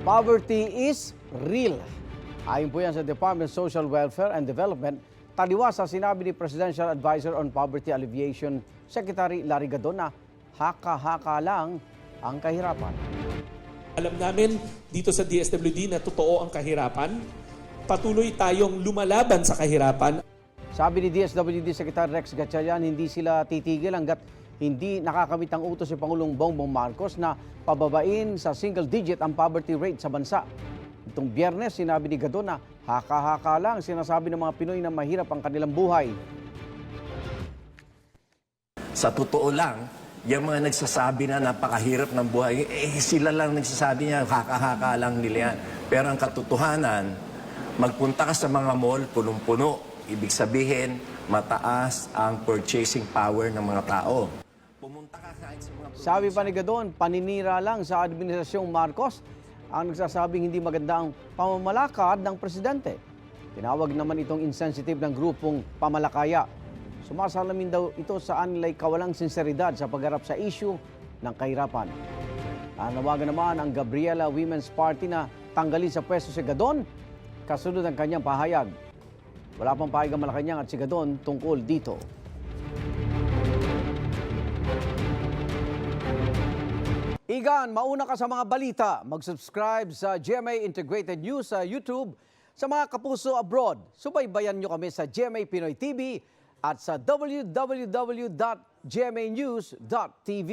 Poverty is real. Ayon po yan sa Department of Social Welfare and Development, taliwas sa sinabi ni Presidential Advisor on Poverty Alleviation Secretary Larry Gadon na haka-haka lang ang kahirapan. Alam namin dito sa DSWD na totoo ang kahirapan. Patuloy tayong lumalaban sa kahirapan. Sabi ni DSWD Secretary Rex Gatchalian, hindi sila titigil hanggat hindi nakakamit ang utos si Pangulong Bongbong Marcos na pababain sa single digit ang poverty rate sa bansa. Itong Biyernes, sinabi ni Gadon na haka-haka lang sinasabi ng mga Pinoy na mahirap ang kanilang buhay. Sa totoo lang, yung mga nagsasabi na napakahirap ng buhay, sila lang nagsasabi niya, haka-haka lang nila yan. Pero ang katotohanan, magpunta ka sa mga mall, punong-puno. Ibig sabihin, mataas ang purchasing power ng mga tao. Pumunta ka kahit sa mga... Sabi pa ni Gadon, paninira lang sa Administrasyong Marcos ang nagsasabing hindi maganda ang pamamalakad ng presidente. Tinawag naman itong insensitive ng grupong pamalakaya. Sumasalamin daw ito sa anilay kawalang sinseridad sa pagharap sa issue ng kahirapan. Nanawagan naman ang Gabriela Women's Party na tanggalin sa pwesto si Gadon kasunod ng kanyang pahayag. Wala pang pahayag ang Malacanang at si Gadon tungkol dito. Igan, mauna ka sa mga balita. Mag-subscribe sa GMA Integrated News sa YouTube. Sa mga kapuso abroad, subaybayan nyo kami sa GMA Pinoy TV at sa www.gmanews.tv.